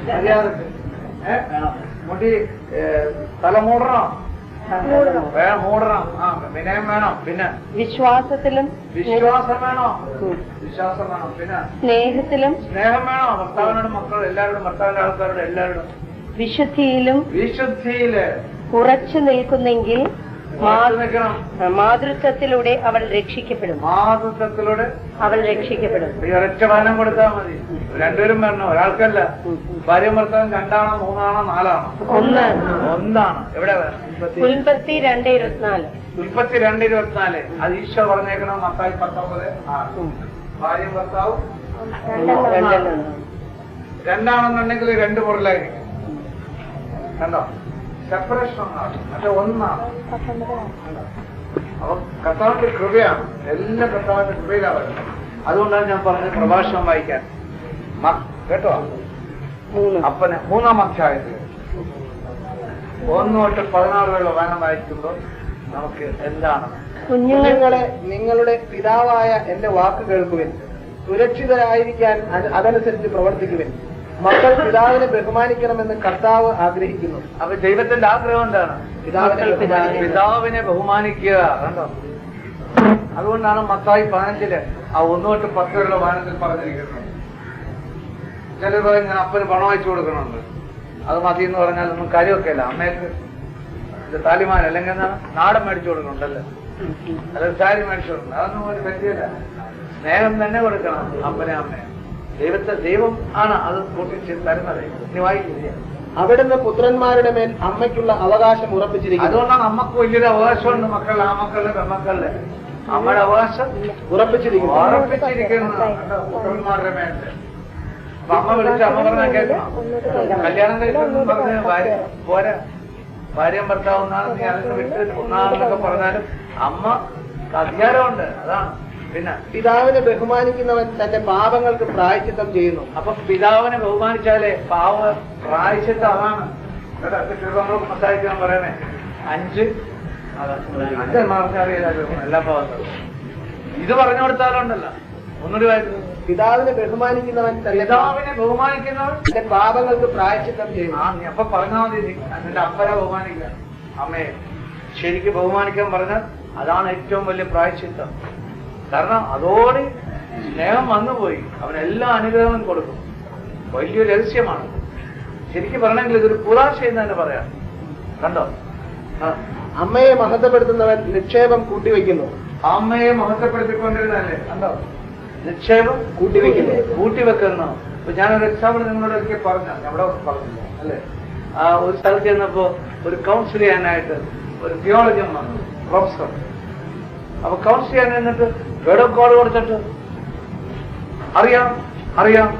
മര്യാദക്ക് മുടി തല മൂടണം, മൂടണം. വിനയം വേണം. പിന്നെ വിശ്വാസത്തിലും വിശ്വാസം വേണം. വിശ്വാസം വേണം. പിന്നെ സ്നേഹത്തിലും സ്നേഹം വേണം. ഭർത്താവിനോടും മക്കളോടും എല്ലാവരോടും, ഭർത്താവിന്റെ ആൾക്കാരോടും എല്ലാവരോടും. വിശുദ്ധിയിലും വിശുദ്ധിയില് ഉറച്ചു നിൽക്കുന്നെങ്കിൽ മാതൃത്വത്തിലൂടെ അവൾ രക്ഷിക്കപ്പെടും. മാതൃത്വത്തിലൂടെ അവൾ രക്ഷിക്കപ്പെടും. ഈ ഒരൊറ്റ വചനം കൊടുത്താൽ മതി. രണ്ടുപേരും വരണം, ഒരാൾക്കല്ല. ഭാര്യ ഭർത്താവും 2 ആണോ 3 ആണോ 4 ആണോ? ഒന്നാണ്. എവിടെ ഉൽപ്പത്തി 2:24. ഉൽപ്പത്തി 2:24. അത് ഈശോ പറഞ്ഞേക്കണം. മത്തായി 19:6. ഭാര്യ ഭർത്താവും 2 2 പൊരുളായിരിക്കും. കണ്ടോ? സെപ്പറേഷൻ ഒന്നാണ്, പക്ഷെ ഒന്നാണ്. അപ്പൊ കർത്താവിന്റെ കൃപയാണ്. എല്ലാ കർത്താവിന്റെ കൃപയിലാണ് വരുന്നത്. അതുകൊണ്ടാണ് ഞാൻ പറഞ്ഞത് പ്രഭാഷണം വായിക്കാൻ. കേട്ടോ? അപ്പന് 3-ാം അധ്യായത്തിൽ 1 തൊട്ട് 14 വരെയുള്ള വായന വായിക്കുമ്പോൾ നമുക്ക് എന്താണ്? കുഞ്ഞുങ്ങളെ നിങ്ങളുടെ പിതാവായ എന്റെ വാക്ക് കേൾക്കുവിൻ, സുരക്ഷിതരായിരിക്കാൻ അതനുസരിച്ച് പ്രവർത്തിക്കുവിൻ. മക്കൾ പിതാവിനെ ബഹുമാനിക്കണമെന്ന് കർത്താവ് ആഗ്രഹിക്കുന്നു. അപ്പൊ ദൈവത്തിന്റെ ആഗ്രഹം എന്താണ്? പിതാവിനെ ബഹുമാനിക്കുക. കണ്ടോ? അതുകൊണ്ടാണ് മത്തായി 15 ആ 1 തൊട്ട് 10 വരെയുള്ള വായനത്തിൽ പറഞ്ഞിരിക്കുന്നത്. ചിലർ പറയും ഞാൻ അപ്പന് പണം അയച്ചു കൊടുക്കണുണ്ട്, അത് മതി എന്ന് പറഞ്ഞാൽ ഒന്നും കാര്യമൊക്കെ അല്ല. അമ്മയ്ക്ക് ഇത് താലിമാൻ അല്ലെങ്കിൽ എന്താണ് നാടൻ മേടിച്ചു കൊടുക്കണുണ്ടല്ലോ, അല്ലെങ്കിൽ സാരി മേടിച്ചു കൊടുക്കണം. അതൊന്നും ഒരു പറ്റിയല്ല. സ്നേഹം തന്നെ കൊടുക്കണം അപ്പനെ അമ്മയെ. ദൈവം ആണ് അത് കൂട്ടിച്ച് തരുന്നത്. ഇനി വായിക്കില്ല. അവിടുന്ന് പുത്രന്മാരുടെ മേൽ അമ്മയ്ക്കുള്ള അവകാശം ഉറപ്പിച്ചിരിക്കുന്നു. അതുകൊണ്ടാണ് അമ്മക്ക് വലിയൊരു അവകാശമുണ്ട്. മക്കളുടെ, ആ മക്കളുടെ, പെൺമക്കളുടെ അമ്മയുടെ അവകാശം ഉറപ്പിച്ചിരിക്കുന്നു. പുത്രന്മാരുടെ മേല്. അപ്പൊ അമ്മ വിളിച്ച് അമ്മ പറഞ്ഞാൽ കേൾക്കണം. കല്യാണം കഴിച്ചു പറഞ്ഞ് പോരാ, ഭാര്യയും ഭർത്താവുന്നാണ്, നീ അതിന് വിട്ട് ഒന്നാണെന്നൊക്കെ പറഞ്ഞാലും അമ്മ അധികാരമുണ്ട്. അതാണ്. പിന്നെ പിതാവിനെ ബഹുമാനിക്കുന്നവൻ തന്റെ പാപങ്ങൾക്ക് പ്രായശ്ചിത്തം ചെയ്യുന്നു. അപ്പൊ പിതാവിനെ ബഹുമാനിച്ചാലേ പ്രായശ്ചിത്തം അതാണ്. സംസാരിക്കാൻ പറയണേ 5 അറിയില്ല എല്ലാ പാവങ്ങളും. ഇത് പറഞ്ഞു കൊടുത്താലുണ്ടല്ലോ ഒന്നുകൂടി വായിക്കുന്നത്. പിതാവിനെ ബഹുമാനിക്കുന്നവൻ തന്റെ പാപങ്ങൾക്ക് പ്രായശ്ചിത്തം ചെയ്യുന്നു. നീ അപ്പൊ പറഞ്ഞാൽ മതി, നിന്റെ അപ്പനെ ബഹുമാനിക്കുക, അമ്മയെ ശരിക്കും ബഹുമാനിക്കാൻ പറഞ്ഞാൽ അതാണ് ഏറ്റവും വലിയ പ്രായശ്ചിത്തം. കാരണം അതോടെ സ്നേഹം വന്നുപോയി, അവനെല്ലാ അനുഗ്രഹവും കൊടുക്കും. വലിയൊരു രഹസ്യമാണ്. ശരിക്കും പറയണമെങ്കിൽ ഇതൊരു പുറാശ എന്ന് തന്നെ പറയാം. കണ്ടോ? അമ്മയെ മഹത്വപ്പെടുത്തുന്നവൻ നിക്ഷേപം കൂട്ടിവെക്കുന്നു. അമ്മയെ മഹത്വപ്പെടുത്തിക്കൊണ്ടിരുന്നല്ലേ? കണ്ടോ? നിക്ഷേപം കൂട്ടിവെക്കുന്നു. ഇപ്പൊ ഞാനൊരു എക്സാമ്പിൾ നിങ്ങളോട് ഒരിക്കൽ പറഞ്ഞു, അവിടെ പറഞ്ഞില്ല അല്ലെ? ഒരു സ്ഥലത്ത് ചെന്നപ്പോ ഒരു കൗൺസിൽ ചെയ്യാനായിട്ട് ഒരു തിയോളജിയൻ വന്നു, പ്രൊഫസർ. അപ്പൊ കൗൺസിൽ ചെയ്യാൻ എന്നിട്ട് വീഡിയോ കോൾ കൊടുത്തിട്ട് അറിയാം അറിയാം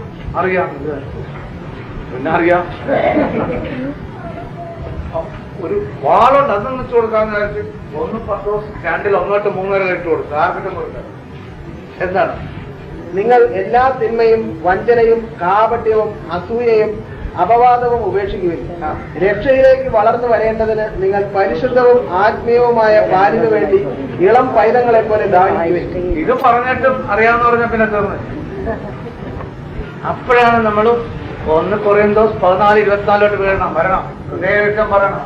അറിയാം പിന്നെ അറിയാം ഒരു വാളുണ്ട്, അതൊന്നും വെച്ച് കൊടുക്കാന്ന് വിചാരിച്ച് 1 10 സ്റ്റാൻഡിൽ 1 തൊട്ട് 3 വരെ ഇട്ട് കൊടുത്തു. ആർക്കിട്ടും കൊടുക്കാം. എന്താണ്? നിങ്ങൾ എല്ലാ തിന്മയും വഞ്ചനയും കാപട്യവും അസൂയയും അപവാദവും ഉപേക്ഷിക്കുവിൻ. രക്ഷയിലേക്ക് വളർന്നു വരേണ്ടതിന് നിങ്ങൾ പരിശുദ്ധവും ആത്മീയവുമായ പാലിനു വേണ്ടി ഇളം പൈതങ്ങളെ പോലെ ദാഹിക്കുവിൻ. ഇത് പറഞ്ഞിട്ടും അറിയാന്ന് പറഞ്ഞ പിന്നെ തീർന്നു. അപ്പോഴാണ് നമ്മൾ 1 കൊറിന്തോസ് 14:24 വരണം. ഹൃദയവിഷം പറയണം.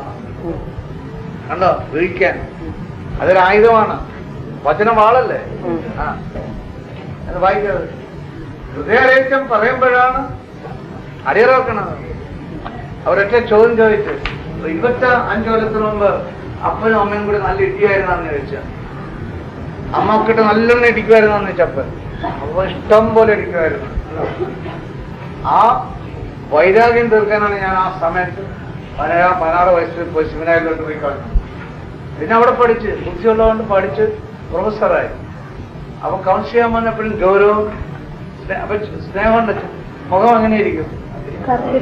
കണ്ടോ? വിളിക്കാൻ അതൊരായുധമാണ്. വചനം വാളല്ലേ? അത് വായിക്കരുത്. ഹൃദയലേഖം പറയുമ്പോഴാണ് അടിയറക്കണത്. അവരൊറ്റ ചോദ്യം ചോദിച്ചു, 25 കൊല്ലത്തിന് മുമ്പ് അപ്പനും അമ്മയും കൂടി നല്ല ഇടിയായിരുന്നാന്ന് ചോദിച്ച, അമ്മക്കിട്ട് നല്ലോണം ഇടിക്കുമായിരുന്നാന്ന് ചോദിച്ചപ്പൻ. അപ്പൊ ഇഷ്ടം പോലെ ഇടിക്കുമായിരുന്നു. ആ വൈരാഗ്യം തീർക്കാനാണ് ഞാൻ ആ സമയത്ത് 16 വയസ്സിൽ പോയി സെമിനാരിലോട്ട് പോയി കളഞ്ഞു. പിന്നെ അവിടെ പഠിച്ച് ബുദ്ധിയുള്ളതുകൊണ്ട് പഠിച്ച് പ്രൊഫസറായി. അപ്പൊ കൗൺസിൽ ചെയ്യാൻ വന്നപ്പോഴും ഗൗരവം, അപ്പൊ സ്നേഹമുണ്ട്. മുഖം എങ്ങനെ ഇരിക്കും?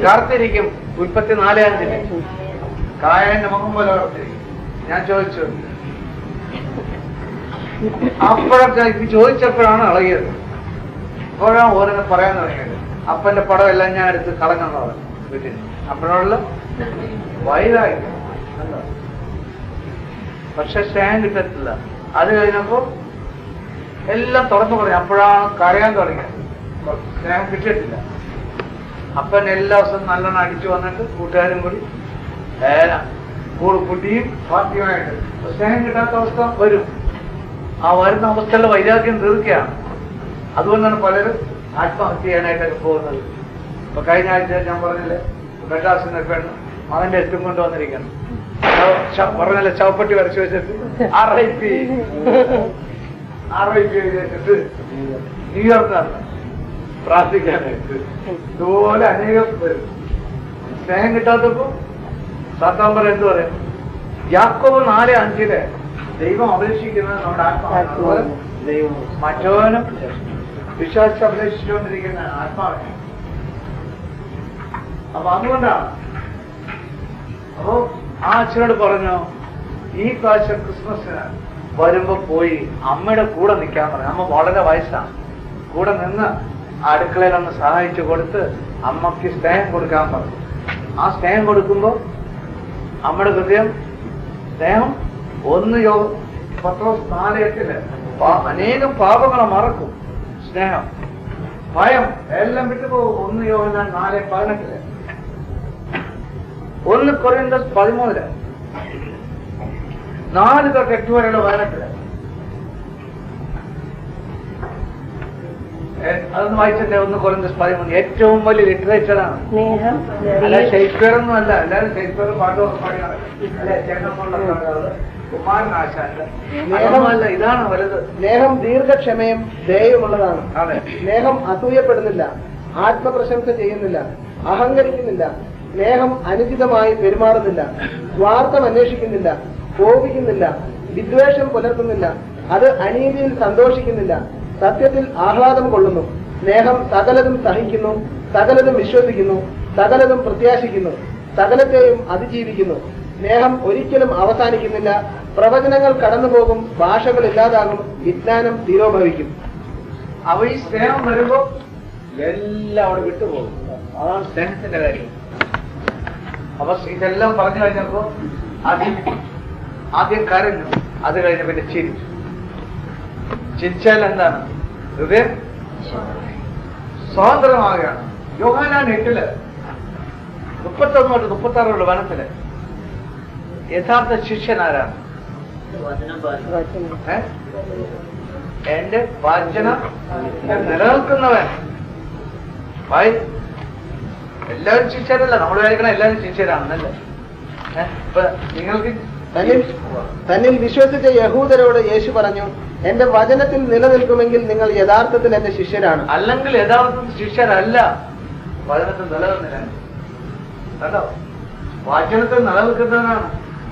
കറുത്തിരിക്കും. ഉൽപ്പത്തി 4:5 കായന്റെ മുഖം പോലെ കറുത്തിരിക്കും. ഞാൻ ചോദിച്ചു, അപ്പോഴൊക്കെ ചോദിച്ചപ്പോഴാണ് ഇളകിയത്. അപ്പോഴാണ് ഓരോന്ന് പറയാൻ തുടങ്ങിയത്. അപ്പന്റെ പടം എല്ലാം ഞാൻ എടുത്ത് കളഞ്ഞെന്ന് പറഞ്ഞു വീട്ടിൽ. അപ്പോഴുള്ള വൈരാഗ്യം. പക്ഷെ സ്നേഹം കിട്ടത്തില്ല. അത് കഴിഞ്ഞപ്പോ എല്ലാം തുറന്നു പറഞ്ഞു. അപ്പോഴാണ് കരയാൻ തുടങ്ങിയത്. സ്നേഹം കിട്ടിയിട്ടില്ല. അപ്പൻ എല്ലാ ദിവസവും നല്ലോണം അടിച്ചു വന്നിട്ട് കൂട്ടുകാരും കൂടി കുട്ടിയും പാർട്ടിയുമായിട്ട് സ്നേഹം കിട്ടാത്ത അവസ്ഥ വരും. ആ വരുന്ന അവസ്ഥയിലെ വൈരാഗ്യം തീർക്കുകയാണ്. അതുകൊണ്ടാണ് പലരും ആത്മഹത്യ ചെയ്യാനായിട്ടൊക്കെ പോകുന്നത്. ഇപ്പൊ കഴിഞ്ഞ ആഴ്ച ഞാൻ പറഞ്ഞില്ലേ, മെഡ്രാസിന്റെ പെണ്ണ് മകന്റെ എട്ടും കൊണ്ടുവന്നിരിക്കണം. പറഞ്ഞല്ലേ, ചവപ്പെട്ടി വരച്ചു വെച്ചിട്ട് RIP വെച്ചിട്ട് ന്യൂയോർക്കാണ് പ്രാർത്ഥിക്കാനായിട്ട്. ഇതുപോലെ അനേകം വരും. സ്നേഹം കിട്ടാത്തപ്പോ സാത്താൻ പറ എന്ത് പറയും? യാക്കോബ് 4:5 ദൈവം അപേക്ഷിക്കുന്നത് നമ്മുടെ ആത്മാവാണ്. ദൈവം മറ്റവനും വിശ്വാസം അപേക്ഷിച്ചുകൊണ്ടിരിക്കുന്ന ആത്മാവിനെ. അപ്പൊ അതുകൊണ്ടാണ്. അപ്പോ ആ അച്ഛനോട് പറഞ്ഞു, ഈ പ്രാവശ്യം ക്രിസ്മസിന് വരുമ്പോ പോയി അമ്മയുടെ കൂടെ നിൽക്കാൻ പറഞ്ഞു. അമ്മ വളരെ വയസ്സാണ്. കൂടെ നിന്ന് അടുക്കളയിലൊന്ന് സഹായിച്ചു കൊടുത്ത് അമ്മയ്ക്ക് സ്നേഹം കൊടുക്കാൻ പറഞ്ഞു. ആ സ്നേഹം കൊടുക്കുമ്പോ അമ്മയുടെ ഹൃദയം സ്നേഹം 1 പത്രോസ് 4:8 അനേകം പാപങ്ങളെ മറക്കും. സ്നേഹം, ഭയം എല്ലാം വിട്ടുപോകും. 1 യോഹന്നാൻ 4:18 1 കൊരിന്ത്യർ 13 4 തൊട്ട് 8 വരെയുള്ള വചനത്തില് അതൊന്ന് വായിച്ചിട്ടേ. 1 കൊരിന്ത്യർ 13 ഏറ്റവും വലിയ ലിറ്ററേച്ചറാണ്. അല്ല ഷേക്സ്പിയർ ഒന്നും അല്ല. എല്ലാവരും ഷേക്സ്പിയർ പാട്ടൊക്കെ പാടിയാണ്. കുമാരനാശാന്റെ സ്നേഹമല്ല, ഇതാണ് വലുത്. സ്നേഹം ദീർഘക്ഷമയും ദയയുമുള്ളതാണ്. അതെ. സ്നേഹം അസൂയപ്പെടുന്നില്ല, ആത്മപ്രശംസ ചെയ്യുന്നില്ല, അഹങ്കരിക്കുന്നില്ല, സ്നേഹം അനുചിതമായി പെരുമാറുന്നില്ല, സ്വാർത്ഥം അന്വേഷിക്കുന്നില്ല, കോപിക്കുന്നില്ല, വിദ്വേഷം പുലർത്തുന്നില്ല, അത് അനീതിയിൽ സന്തോഷിക്കുന്നില്ല, സത്യത്തിൽ ആഹ്ലാദം കൊള്ളുന്നു. സ്നേഹം സകലതും സഹിക്കുന്നു, സകലതും വിശ്വസിക്കുന്നു, സകലതും പ്രത്യാശിക്കുന്നു, സകലത്തെയും അതിജീവിക്കുന്നു. സ്നേഹം ഒരിക്കലും അവസാനിക്കുന്നില്ല. പ്രവചനങ്ങൾ കടന്നുപോകും, ഭാഷകൾ ഇല്ലാതാകും, വിജ്ഞാനം തിരോഭവിക്കും. അവ ഈ സ്നേഹം വരുമ്പോ എല്ലാം അവിടെ വിട്ടുപോകും. അതാണ് സ്നേഹത്തിന്റെ കാര്യം. അപ്പൊ ഇതെല്ലാം പറഞ്ഞു കഴിഞ്ഞപ്പോ ആദ്യം കരഞ്ഞു, അത് കഴിഞ്ഞ പിന്നെ ചിരിച്ചു. ചിരിച്ചാൽ എന്താണ്? ഹൃദയം സ്വാതന്ത്ര്യമാവുകയാണ്. യോഹന്നാൻ 8 31 തൊട്ട് 36 വനത്തില് യഥാർത്ഥ ശിഷ്യൻ ആരാണ്? എന്റെ വചനം നിലനിൽക്കുന്നവൻ. എല്ലാവരും ശിഷ്യരല്ല. നമ്മൾ വിചാരിക്കണം എല്ലാവരും ശിഷ്യരാണെന്നല്ലേ. ഇപ്പൊ നിങ്ങൾക്ക് തന്നിൽ വിശ്വസിച്ച യഹൂദരോട് യേശു പറഞ്ഞു, എന്റെ വചനത്തിൽ നിലനിൽക്കുമെങ്കിൽ നിങ്ങൾ യഥാർത്ഥത്തിൽ എന്റെ ശിഷ്യരാണ്. അല്ലെങ്കിൽ യഥാർത്ഥത്തിൽ ശിഷ്യരല്ല. വചനത്തിൽ നിലനിൽക്കുന്നില്ല. കണ്ടോ? വചനത്തിൽ നിലനിൽക്കുന്നവനാണ്.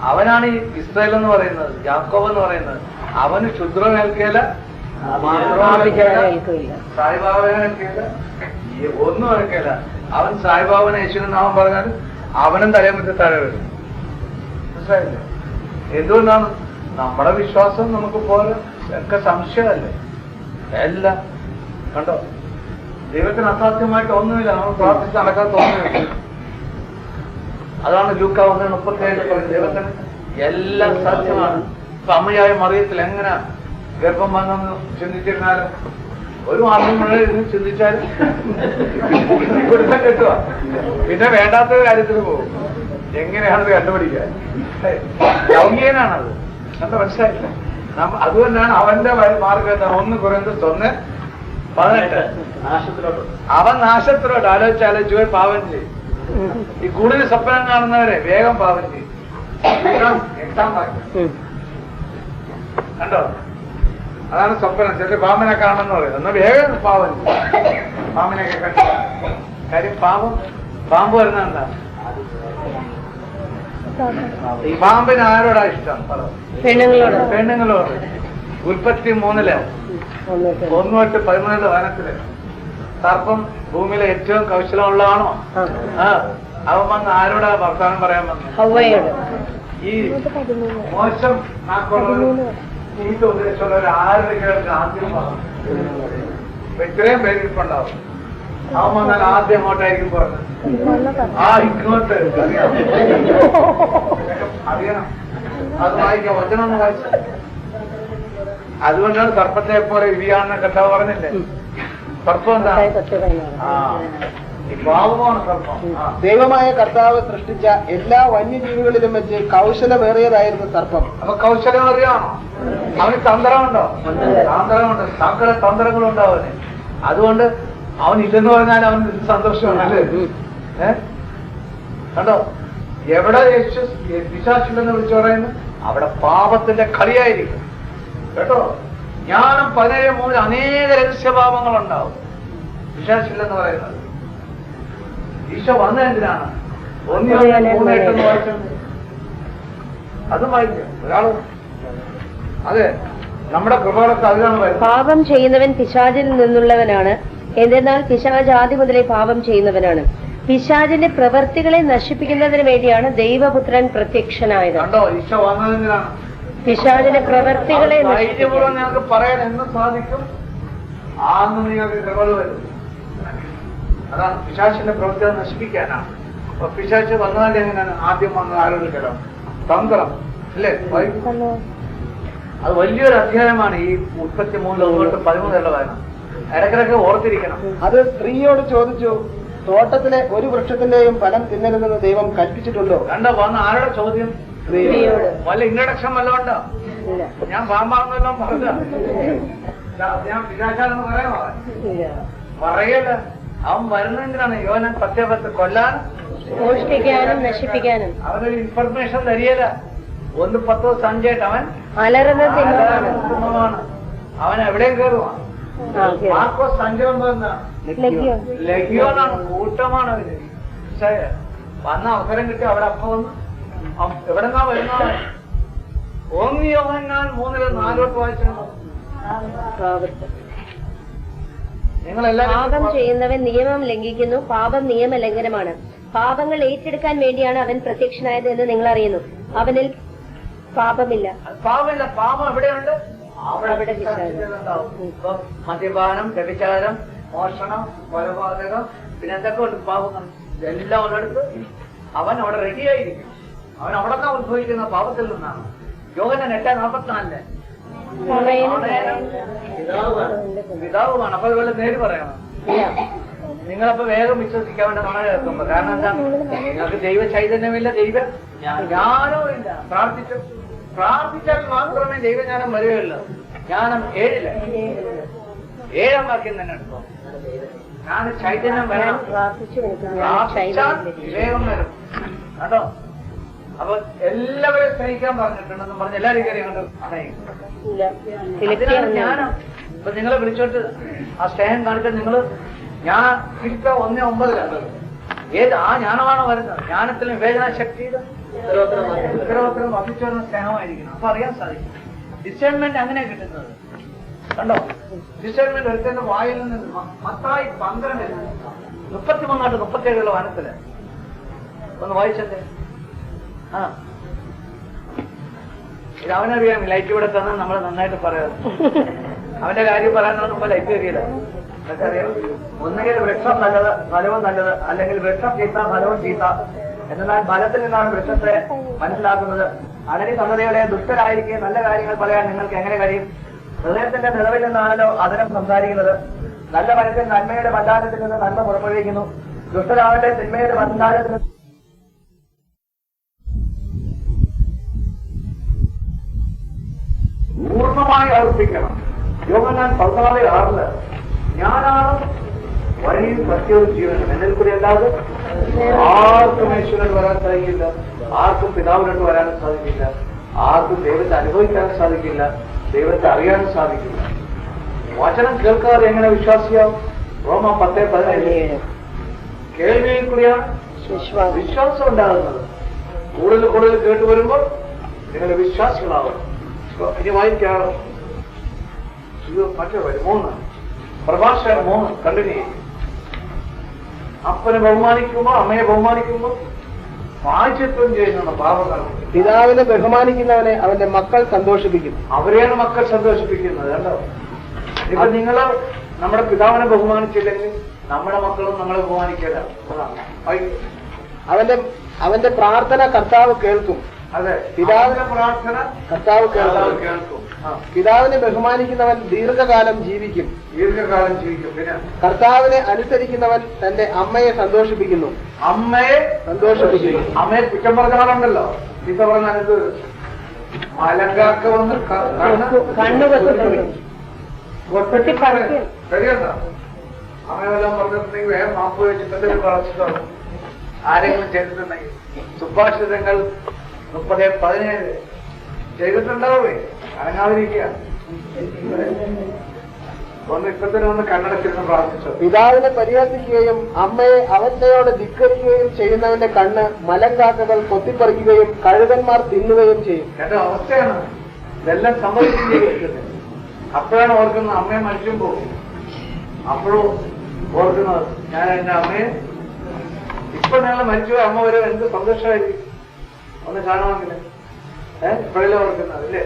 അവനാണ് ഈ ഇസ്രായേൽ എന്ന് പറയുന്നത്, യാക്കോബ് എന്ന് പറയുന്നത്. അവന് ക്ഷുദ്രം ഏൽക്കുകയില്ല, സായിബാബനെ ഏൽക്കുകയില്ല, ഒന്നും ഏൽക്കുകയില്ല. അവൻ സായിബാബനെ യേശുവിന്റെ നാമം പറഞ്ഞാൽ അവനും തലമുറ്റ താഴെ വരും. മനസ്സിലായില്ലേ? എന്തുകൊണ്ടാണ്? നമ്മുടെ വിശ്വാസം നമുക്ക് പോലെ ഒക്കെ സംശയമല്ലേ എല്ലാം. കണ്ടോ? ദൈവത്തിന് അസാധ്യമായിട്ട് ഒന്നുമില്ല. നമ്മൾ പ്രാർത്ഥിച്ച് നടക്കാത്ത ഒന്നുമില്ല. അതാണ് ലൂക്കാ 1:37 പറയുന്നത്. ദൈവത്തിന് എല്ലാം സാധ്യമാണ്. ഇപ്പൊ അമ്മയായ മറിയത്തിൽ എങ്ങനെ ഗർഭം വന്നെന്ന് ചിന്തിച്ചിരുന്നാലും ഒരു മാസം മുഴുവൻ ചിന്തിച്ചാലും പിടുത്തം കിട്ടുക. പിന്നെ വേണ്ടാത്ത കാര്യത്തിന് പോകും. എങ്ങനെയാണത് കണ്ടുപിടിക്കാൻ? ലൗകികനാണത്. എന്താ മനസ്സിലായില്ല? അതുകൊണ്ടാണ് അവന്റെ മാർഗം 1 കൊരിന്ത്യർ 1:18 അവൻ നാശത്തിലോട്ട് ആലോചിച്ച് പോയി പാപം ചെയ്യും. ഈ കൂടുതൽ സ്വപ്നം കാണുന്നവരെ വേഗം പാപം ചെയ്യും. 8-ാം വാക്യം കണ്ടോ? അതാണ് സ്വപ്നം. ചില പാമ്പിനെ കാണുന്ന പറയുന്നത്. എന്നാ വേഗം പാവം ചെയ്യും. പാമ്പിനെയൊക്കെ കണ്ടു. കാര്യം പാമ്പ് വരുന്ന എന്താ? ഈ പാമ്പിന് ആരോടാ ഇഷ്ടം? പെണ്ണുങ്ങളോട്. ഉൽപ്പത്തി 3 1 തൊട്ട് 13 വനത്തില് സർപ്പം ഭൂമിയിലെ ഏറ്റവും കൗശലമുള്ളതാണോ? അവൻ വന്ന് ആരോടാ വർത്താനം പറയാൻ വന്നു? ഈ മോശം ചീത്ത ഉദ്ദേശമുള്ളവർ ആരുടെ ആദ്യം ഇത്രയും പേരിപ്പുണ്ടാവും. അവൻ വന്നാൽ ആദ്യം അങ്ങോട്ടായിരിക്കും പറഞ്ഞത്. ഇങ്ങോട്ട് അറിയണം. അത് വായിക്കാം. വചനം ഒന്ന് വായിച്ചു. അതുകൊണ്ടാണ് സർപ്പത്തെ പോലെ ഇവിയാണെന്ന കഥ പറഞ്ഞില്ലേ? സർപ്പം എന്താ? ഈ പാപമാണ് സർപ്പം. ദൈവമായ കർത്താവ് സൃഷ്ടിച്ച എല്ലാ വന്യജീവികളിലും വെച്ച് കൗശലമേറിയതായിരുന്നു സർപ്പം. അപ്പൊ കൗശലം അറിയാമോ? അവന് തന്ത്രമുണ്ടോ? തന്ത്രമുണ്ട്. സകല തന്ത്രങ്ങളുണ്ട് അവന്. അതുകൊണ്ട് അവൻ ഇല്ലെന്ന് പറഞ്ഞാൽ അവന് സന്തോഷമാണ് അല്ലേ? കണ്ടോ, എവിടെ യേശു പിശാചില്ലെന്ന് വിളിച്ചു പറയുന്നു, അവിടെ പാപത്തിന്റെ കളിയായിരിക്കും കേട്ടോ. ജ്ഞാനം 17:3 അനേക രഹസ്യപാപങ്ങളുണ്ടാവും. പിശാചില്ലെന്ന് പറയുന്നത് ഈശോ വന്ന എന്തിനാണ്? 1:3 വായിച്ചത് അതും വായിക്കും ഒരാള്. അതെ, നമ്മുടെ കൃപകളൊക്കെ അതിലാണ് വരുന്നത്. പാപം ചെയ്യുന്നവൻ പിശാചിൽ നിന്നുള്ളവനാണ്, എന്തെന്നാൽ പിശാച് ആദ്യം മുതലേ പാപം ചെയ്യുന്നവനാണ്. പിശാചിന്റെ പ്രവൃത്തികളെ നശിപ്പിക്കുന്നതിന് വേണ്ടിയാണ് ദൈവപുത്രൻ പ്രത്യക്ഷനായത്. കണ്ടോ, ഈശോ വന്നതെന്തിനാണ്? പിശാചിന്റെ പ്രവൃത്തികളെ ധൈര്യപൂർവ്വം ഞങ്ങൾക്ക് പറയാൻ എന്ന് സാധിക്കും, ആന്ന് നിങ്ങൾക്ക് കൃപകൾ വരും. അതാണ് പിശാചിന്റെ പ്രവൃത്തികൾ നശിപ്പിക്കാനാണ്. അപ്പൊ പിശാച് വന്നതിന്റെ എങ്ങനെയാണ്? ആദ്യം വന്നത് ആരോഗ്യകരം തന്ത്രം അല്ലേ? അത് വലിയൊരു അധ്യായമാണ് ഈ 33-13 വായന. ഇടക്കിടക്ക് ഓർത്തിരിക്കണം. അത് സ്ത്രീയോട് ചോദിച്ചു, തോട്ടത്തിലെ ഒരു വൃക്ഷത്തിന്റെയും ഫലം തിന്നരുതെന്ന് ദൈവം കൽപ്പിച്ചിട്ടുണ്ടോ? കണ്ടോ, വന്ന ആരുടെ ചോദ്യം? വല്ല ഇൻട്രഡക്ഷൻ വല്ലതുണ്ടോ? ഞാൻ പാമ്പാണെന്നെല്ലാം പറഞ്ഞ ഞാൻ പിശാചാണെന്ന് പറയാമോ? പറയല്ല. അവൻ വരുന്നതിനാണ് യോഹന്നാൻ 10:10 കൊല്ലാൻ, മോഷ്ടിക്കാനും നശിപ്പിക്കാനും. അവനൊരു ഇൻഫർമേഷൻ തരികയില്ല. 1:10 സഞ്ചായിട്ട് അവൻ അലറുന്ന സിംഹമാണ്. അവൻ എവിടെയും കയറുവാണ്. മാർക്കോസ് 5:9 ലഗ്യോനാണ്, കൂട്ടമാണ് അവര്. വന്ന അവസരം കിട്ടി അവിടെ അപ്പം വന്ന് എവിടെന്നാ വരുന്നവൻ? 1 യോഹന്നാൻ 3:4 വായിച്ചിട്ടുണ്ടോ? പാപം ചെയ്യുന്നവൻ നിയമം ലംഘിക്കുന്നു, പാപം നിയമലംഘനമാണ്. പാപങ്ങൾ ഏറ്റെടുക്കാൻ വേണ്ടിയാണ് അവൻ പ്രത്യക്ഷനായത് എന്ന് നിങ്ങൾ അറിയുന്നു. അവനിൽ പാപമില്ല. പാപമില്ല. പാപം എവിടെയുണ്ട്? അവിടെ മദ്യപാനം, വ്യഭിചാരം, മോഷണം, കൊലപാതകം, പിന്നെ എന്തൊക്കെ ഉണ്ട് പാപങ്ങൾ. ഇതെല്ലാം ഉള്ളടുത്ത് അവൻ അവിടെ റെഡിയായിരിക്കും. അവൻ അവിടെ നിന്നാണ് ഉത്ഭവിക്കുന്ന പാപത്തിൽ നിന്നാണ്. യോഹന്നാൻ 8:44 പിതാവുമാണ്. അപ്പൊ അതുപോലെ നേര് പറയണം. നിങ്ങളപ്പോ വേഗം വിശ്വസിക്കാൻ വേണ്ടി നുണ കേൾക്കുമ്പോ. കാരണം എന്താ? നിങ്ങൾക്ക് ദൈവ ചൈതന്യമില്ല, ദൈവ ജ്ഞാനവും ഇല്ല. പ്രാർത്ഥിച്ചാൽ മാത്രമേ ദൈവജ്ഞാനം വരികയുള്ളൂ. ജ്ഞാനം 7 വാക്യം തന്നെ എടുക്കും. ഞാൻ ചൈതന്യം വരണം, പ്രാർത്ഥിച്ചാൽ വിവേകം വരും. കേട്ടോ, അപ്പൊ എല്ലാവരും സ്നേഹിക്കാൻ പറഞ്ഞിട്ടുണ്ടെന്ന് പറഞ്ഞ് എല്ലാവരും കയറി അങ്ങോട്ട് അണയും. ജ്ഞാനം. ഇപ്പൊ നിങ്ങളെ വിളിച്ചോട്ട് ആ സ്നേഹം കാണിച്ചാൽ നിങ്ങള് ഞാൻ ഫിലിപ്പിയ 1:9 ഏത് ആ ജ്ഞാനമാണോ വരുന്നത്? ജ്ഞാനത്തിലും വിവേചന ശക്തിയിലും ഉത്തരവാദിത്തം വഹിച്ചു വരുന്ന സ്നേഹമായിരിക്കണം. അപ്പൊ അറിയാൻ സാധിക്കും. ഡിസൈൻമെന്റ് അങ്ങനെ കിട്ടുന്നത്. കണ്ടോ, ഡിസൈൻമെന്റ് ഒരുത്തന്റെ വായിൽ നിന്ന് മത്തായി 12:33-37 വനത്തില് ഒന്ന് വായിച്ചേ. ഇത് അവനറിയാം. ലൈറ്റ് ഇവിടെ തന്നെ നമ്മൾ നന്നായിട്ട് പറയാം. അവന്റെ കാര്യം പറയാനുള്ള മുമ്പ് ലൈറ്റ് കയറിയില്ല. അറിയാം, ഒന്നുകിൽ വൃക്ഷം നല്ലത്, ഫലവും നല്ലത്, അല്ലെങ്കിൽ വൃക്ഷം ചീത്ത, ഫലവും ചീത്ത. എന്നാൽ ഫലത്തിൽ നിന്നാണ് വൃക്ഷത്തെ മനസ്സിലാക്കുന്നത്. അനനി സമ്മതികളെ ദുഷ്ടരായിരിക്കും നല്ല കാര്യങ്ങൾ പറയാൻ നിങ്ങൾക്ക് എങ്ങനെ കഴിയും? ഹൃദയത്തിന്റെ നിറവിൽ നിന്നാണല്ലോ അതിനം സംസാരിക്കുന്നത്. നല്ല മനുഷ്യൻ നന്മയുടെ ഭണ്ഡാരത്തിൽ നിന്ന് നന്മ പുറപ്പെടുവിക്കുന്നു, ദുഷ്ടരാവട്ടെ തിന്മയുടെ ഭണ്ഡാരത്തിൽ നിന്ന് പൂർണ്ണമായി അർപ്പിക്കണം. യോഹന്നാൻ 14:6 ഞാനാണ് വഴിയും സത്യവും ജീവനും, എന്നിൽ കൂടി അല്ലാതെ ആർക്കും ഈശ്വരൻ വരാൻ സാധിക്കില്ല, ആർക്കും പിതാവിനോട്ട് വരാനും സാധിക്കില്ല, ആർക്കും ദൈവത്തെ അനുഭവിക്കാനും സാധിക്കില്ല, ദൈവത്തെ അറിയാനും സാധിക്കില്ല. വചനം കേൾക്കാതെ എങ്ങനെ വിശ്വാസിയാവും? റോമ 10:17 കേൾവിയിൽ കൂടിയാണ് വിശ്വാസം ഉണ്ടാകുന്നത്. കൂടുതൽ കൂടുതൽ കേട്ടുവരുമ്പോൾ നിങ്ങൾ വിശ്വാസികളാവും. ഇനി വായിക്കാറ് മറ്റേ 3 പ്രഭാഷകൻ 3 കണ്ടിന്യൂ ചെയ്യും. അപ്പനെ ബഹുമാനിക്കുമ്പോ, അമ്മയെ ബഹുമാനിക്കുമ്പോ പാചകം ചെയ്യുന്ന പാപങ്ങൾ. പിതാവിനെ ബഹുമാനിക്കുന്നവനെ അവന്റെ മക്കൾ സന്തോഷിപ്പിക്കും. അവരെയാണ് മക്കൾ സന്തോഷിപ്പിക്കുന്നത്. കണ്ടോ, ഇപ്പൊ നിങ്ങള് നമ്മുടെ പിതാവിനെ ബഹുമാനിച്ചില്ലെങ്കിൽ നമ്മുടെ മക്കളും നമ്മളെ ബഹുമാനിക്കില്ല. അവന്റെ പ്രാർത്ഥന കർത്താവ് കേൾക്കും. അതെ, പിതാവിന്റെ പ്രാർത്ഥന കർത്താവ് കർത്താവ് കേൾക്കും. കേൾക്കും. ആ, പിതാവിനെ ബഹുമാനിക്കുന്നവൻ ദീർഘകാലം ജീവിക്കും. ദീർഘകാലം ജീവിക്കും. പിന്നെ കർത്താവിനെ അനുസരിക്കുന്നവൻ തന്റെ അമ്മയെ സന്തോഷിപ്പിക്കുന്നു. അമ്മയെ സന്തോഷിപ്പിക്കുന്നു. അമ്മയെ കുറ്റം പറഞ്ഞാലുണ്ടല്ലോ ഇത് പറഞ്ഞാൽ എന്ത് മലങ്കാക്ക വന്ന് കണ്ണു പൊട്ടിപ്പറിക്കും. ശരിയല്ല. അമ്മയെല്ലാം പറഞ്ഞിട്ടുണ്ടെങ്കിൽ വേഗം മാപ്പ് വെച്ചിട്ട് കളച്ചിട്ടാണ് ആരെങ്കിലും ചെയ്തിട്ടുണ്ടെങ്കിൽ. സുഭാഷിതങ്ങൾ 30:17 ചെയ്തിട്ടുണ്ടാവേ, അനങ്ങാതിരിക്കുക. ഇപ്പത്തിനൊന്ന് കണ്ണടച്ചിരുന്ന് പ്രാർത്ഥിച്ചു. പിതാവിനെ പരിഹസിക്കുകയും അമ്മയെ അവജ്ഞയോടെ ധിക്കരിക്കുകയും ചെയ്യുന്നവന്റെ കണ്ണ് മലങ്കാക്കകൾ കൊത്തിപ്പറിക്കുകയും കഴുകന്മാർ തിന്നുകയും ചെയ്യും. എന്റെ അവസ്ഥയാണ് ഇതെല്ലാം സംഭവിച്ചിരിക്കുന്നത്. അപ്പോഴാണ് ഓർക്കുന്നത് അമ്മയെ മരിച്ചും പോകും. അപ്പോഴും ഓർക്കുന്നത് ഞാൻ എന്റെ അമ്മയെ ഇപ്പൊ നിങ്ങൾ മരിച്ചു അമ്മ വരെ എന്ത് സന്തോഷമായിരിക്കും ഒന്ന് കാണുമെങ്കിൽ. ഇപ്പോഴല്ലേ ഓർക്കുന്നത് അല്ലേ?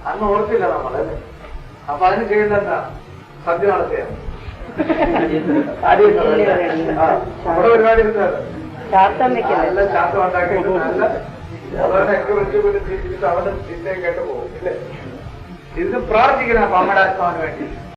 അന്ന് ഓർത്തില്ല നമ്മളല്ലേ. അപ്പൊ അതിന് ചെയ്യുന്ന എന്താ? സദ്യ നടത്തിയാണ് നമ്മുടെ പരിപാടി നല്ല ശാസ്ത്രം ഉണ്ടാക്കിയിട്ട് നല്ല അവനൊക്കെ വിളിച്ചു അവന്റെ ചിന്തയും കേട്ട് പോകും ഇല്ലേ? ഇത് പ്രാർത്ഥിക്കണം അപ്പൊ അമ്മയുടെ ആത്മാവിന് വേണ്ടി.